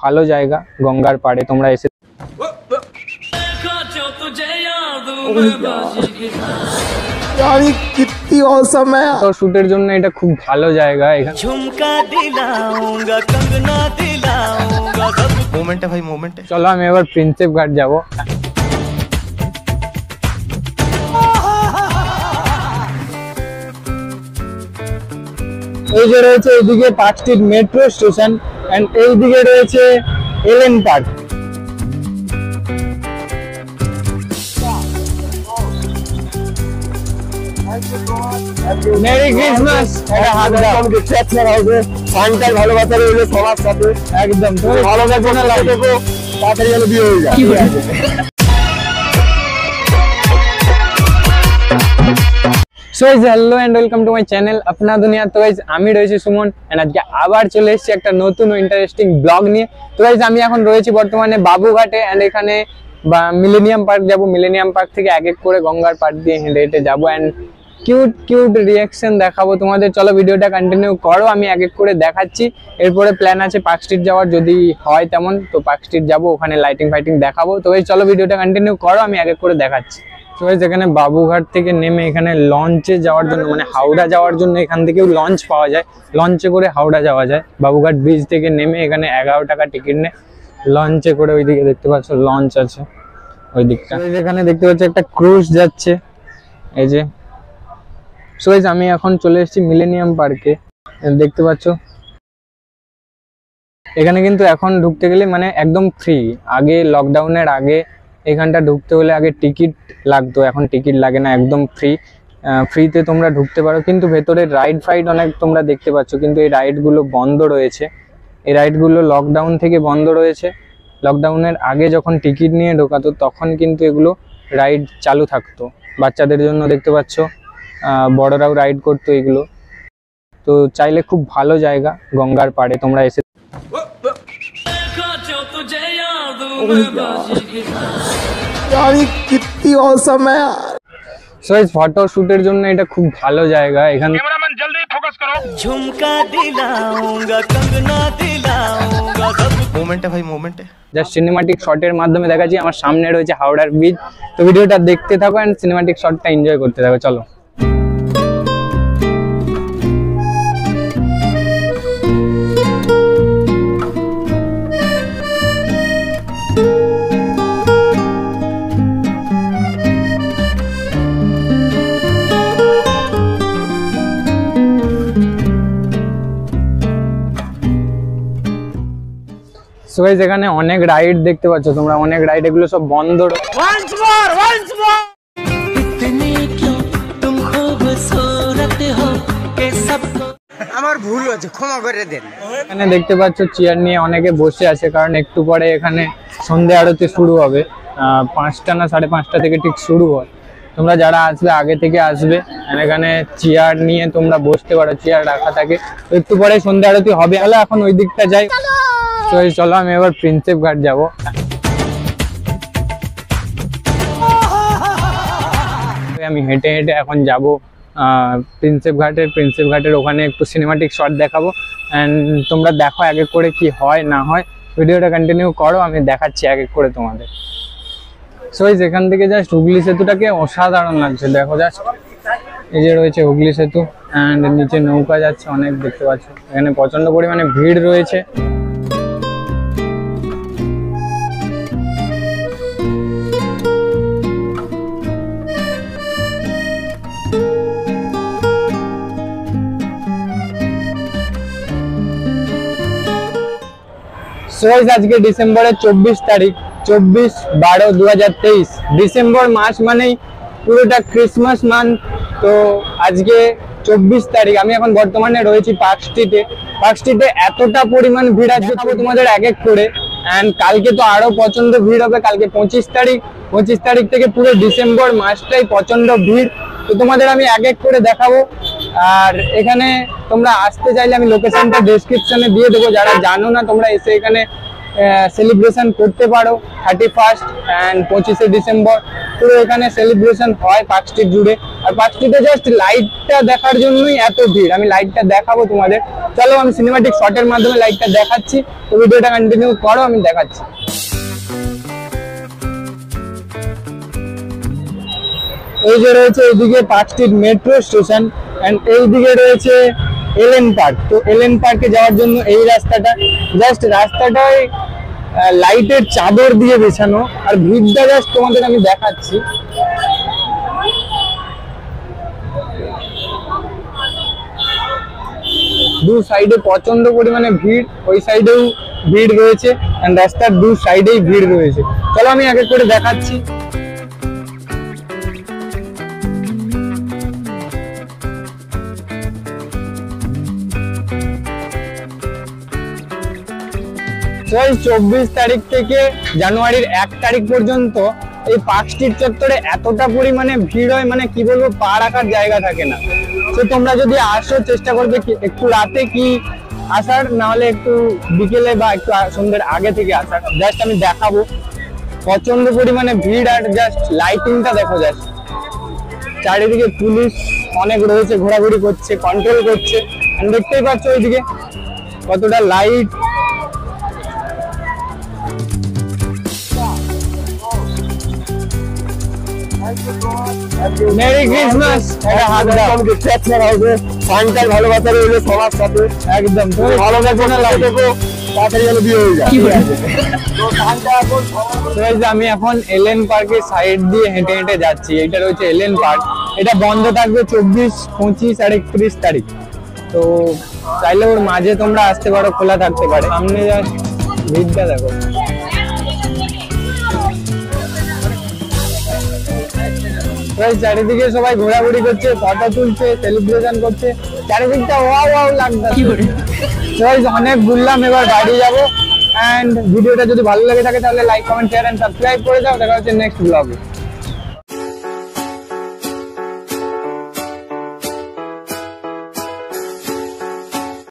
ভালো জায়গা গঙ্গার পাড়ে, তোমরা এসে कितनी औसम है তো শুটের জন্য এটা খুব ভালো জায়গা। এখানে झुमका दिलाऊंगा कंगना दिलाऊंगा मोमेंट है भाई मोमेंट है। চলো আমি এবার প্রিন্সেপ ঘাট যাব। এই যে রয়েছে এইদিকে Park Street metro station and এইদিকে রয়েছে এলেন পার্ক। Merry Christmas. এটা হাত দাও রিসেপশন হবে ফান্টাল ভালোবাসা রইলো সবার সাথে একদম। তুমি ভালোবাসো না লাগবে তাড়াতাড়ি যেন বিয়ে হয়ে যায়। So guys hello and welcome to my channel Apna Duniya. তো গাইস আমি রয়েছি সুমন এন্ড আজকে আবার চলে এসেছি একটা নতুন ও ইন্টারেস্টিং ব্লগ নিয়ে। তো গাইস আমি এখন রয়েছি বর্তমানে বাবুঘাটে এন্ড এখানে মিলেনিয়াম পার্ক যাব। মিলেনিয়াম পার্ক থেকে এক এক করে গঙ্গার পাড় দিয়ে হেঁটে হেঁটে যাবো এন্ড কিউট কিউট রিয়াকশন দেখাবো তোমাদের। চলো ভিডিওটা কন্টিনিউ করো, আমি এক এক করে দেখাচ্ছি। এরপরে প্ল্যান আছে পার্ক স্ট্রিট যাওয়ার, যদি হয় তেমন তো পার্ক স্ট্রিট যাবো, ওখানে লাইটিং ফাইটিং দেখাবো। তো গাইস চলো ভিডিওটা কন্টিনিউ করো, আমি এক এক করে দেখাচ্ছি। তো গাইস এখানে বাবুঘাট থেকে নেমে এখানে লঞ্চে যাওয়ার জন্য মানে হাওড়া যাওয়ার জন্য এখান থেকেও লঞ্চ পাওয়া যায়, লঞ্চে করে হাওড়া যাওয়া যায়। বাবুঘাট ব্রিজ থেকে নেমে এখানে 11 টাকা টিকিট নেয়, লঞ্চে করে ওইদিকে দেখতে পাচ্ছ লঞ্চ আছে ওই দিকটা। এখানে দেখতে পাচ্ছ একটা ক্রুজ যাচ্ছে এই যে। সো গাইস আমি এখন চলে এসেছি মিলেনিয়াম পার্কে, দেখতে পাচ্ছ এখানে কিন্তু এখন ঢুকতে গেলে মানে একদম ফ্রি। আগে লকডাউনের আগে এখানটা ঢুকতে হলে আগে টিকিট লাগতো, এখন টিকিট লাগে না, একদম ফ্রি। ফ্রিতে তোমরা ঢুকতে পারো, কিন্তু ভেতরে রাইড ফাইড অনেক তোমরা দেখতে পাচ্ছ, কিন্তু এই রাইডগুলো বন্ধ রয়েছে। এই রাইডগুলো লকডাউন থেকে বন্ধ রয়েছে। লকডাউনের আগে যখন টিকিট নিয়ে ঢোকাতো তখন কিন্তু এগুলো রাইড চালু থাকতো বাচ্চাদের জন্য, দেখতে পাচ্ছ বড়রাও রাইড করতো এগুলো। তো চাইলে খুব ভালো জায়গা গঙ্গার পাড়ে, তোমরা এসে कितनी औसम है यार। সো গাইস ফটো শুটের জন্য এটা খুব ভালো জায়গা। এখানে कैमरामैन जल्दी फोकस करो। झुमका दिलाऊंगा कंगना दिलाऊंगा मोमेंट है भाई मोमेंट है। জাস্ট সিনেমাটিক শটের মাধ্যমে দেখাচ্ছি। আমার সামনে রয়েছে হাওড়ার ব্রিজ। তো ভিডিওটা দেখতে থাকো এন্ড সিনেমাটিক শটটা এনজয় করতে থাকো। চলো সো গাইস এখানে অনেক রাইড দেখতে পাচ্ছ তোমরা, অনেক রাইড, এগুলো সব বন্ধ। আমার ভুল হয়েছে ক্ষমা করে দেন। এখানে দেখতে পাচ্ছ চেয়ার নিয়ে অনেকে বসে আছে, কারণ একটু পরে এখানে সন্ধে আরতি শুরু হবে। 5টা না 5:30 থেকে ঠিক শুরু হয়। তোমরা যারা আসবে আগে থেকে আসবে, এখানে চেয়ার নিয়ে তোমরা বসতে পারো, চেয়ার রাখা থাকে। তো একটু পরে সন্ধে আরতি হবে। তাহলে এখন ওই দিকটা যাই। তো চলো আমি এবার প্রিন্সেপ ঘাট যাব। আমি হেঁটে হেঁটে এখন যাব প্রিন্সেপ ঘাটের ওখানে একটু সিনেমাটিক শট দেখাবো এন্ড তোমরা দেখো এক এক করে কি হয় না হয়। ভিডিওটা কন্টিনিউ করো, আমি দেখাচ্ছি এক এক করে তোমাদের। সো গাইস এখান থেকে জাস্ট হুগলি সেতুটাকে অসাধারণ লাগছে, দেখো জাস্ট এই যে রয়েছে হুগলি সেতু এন্ড নিচে নৌকা যাচ্ছে অনেক, দেখতে পাচ্ছ এখানে প্রচন্ড পরিমাণে ভিড় রয়েছে। সো গাইস আজকে ডিসেম্বরের 24 তারিখ, 24/12/2023। ডিসেম্বর মাস মানেই পুরোটা ক্রিসমাস মান্থ। তো আজকে 24 তারিখ, আমি এখন বর্তমানে রয়েছি পার্ক স্ট্রিটে। পার্ক স্ট্রিটে এতটা পরিমাণ ভিড় আছে তোমাদের এক এক করে। এন্ড কালকে তো আরো প্রচন্ড ভিড় হবে, কালকে 25 তারিখ। 25 তারিখ থেকে পুরো ডিসেম্বর মাসটাই প্রচন্ড ভিড়। তো তোমাদের আমি এক এক করে দেখাবো। আর এখানে তোমরা আসতে চাইলে আমি লোকেশনটা ডেসক্রিপশনে দিয়ে দেবো, যারা জানো না তোমরা এসে এখানে সেলিব্রেশন করতে পারো। 31 এন্ড 25শে ডিসেম্বর পুরো এখানে সেলিব্রেশন হয় পার্ক স্ট্রিট জুড়ে। আর পার্ক স্ট্রিটে জাস্ট লাইটটা দেখার জন্যই এত ভিড়। আমি লাইটটা দেখাবো তোমাদের, চলো আমি সিনেমাটিক শটের মাধ্যমে লাইটটা দেখাচ্ছি, তো ভিডিওটা কন্টিনিউ করো, আমি দেখাচ্ছি। এই যে রয়েছে এইদিকে Park Street metro station and এইদিকে রয়েছে এলএন পার্ক। তো এলএন পার্কে যাওয়ার জন্য এই রাস্তাটা, জাস্ট রাস্তাটায় লাইটের চাদর দিয়ে বিছানো, আর ভিড়টা জাস্ট তোমাদের আমি দেখাচ্ছি। দু সাইডে প্রচন্ড পরিমাণে ভিড়, ওই সাইডেও ভিড় রয়েছে এন্ড রাস্তার দু সাইডেই ভিড় রয়েছে। চলো আমি এক এক করে দেখাচ্ছি। এই 24 তারিখ থেকে জানুয়ারির 1 তারিখ পর্যন্ত এই পার্ক স্ট্রিট চত্বরে এতটা পরিমাণে ভিড় হয়, মানে কি বলবো, পা রাখার জায়গা থাকে না। তো তোমরা যদি আসো, চেষ্টা করবে একটু রাতে কি আসার, না হলে একটু বিকেলে বা একটু সন্ধ্যের আগে থেকে আসার। জাস্ট আমি দেখাবো, প্রচন্ড পরিমাণে ভিড়, আর জাস্ট লাইটিংটা দেখো, জাস্ট চারিদিকে পুলিশ অনেক রয়েছে, ঘোরাঘুরি করছে, কন্ট্রোল করছে। দেখতেই পাচ্ছ ওইদিকে কতটা লাইট। Merry Christmas. এটা হাত দাও, ক্যাপচার হবে ফান্টার ভালোবাসা রইলো সবার সাথে। একদম তুমি ভালোবাসো না, লাগে তো তাড়াতাড়ি যেন বিয়ে হয়ে যায়। তো আমি এখন এলএন পার্কের সাইড দিয়ে হেঁটে হেঁটে যাচ্ছি। এটা রয়েছে এলএন পার্ক, এটা বন্ধ থাকবে 24, 25 আর 31 তারিখ। তো চাইলে ওর মাঝে তোমরা আসতে পারো, খোলা থাকতে পারে। সামনে জাস্ট ভিড়টা দেখো। চারিদিকে সবাই ঘোরাঘুরি করছে, ফটো তুলছে, সেলিব্রেশন করছে, চারিদিকটা ওয়াও ওয়াও লাগছে। অনেক ঘুরলাম, এবার বাড়ি যাবো। এন্ড ভিডিওটা যদি ভালো লাগে থাকে তাহলে like, comment, share and subscribe করে দাও। দেখা হচ্ছে নেক্সট ব্লগে।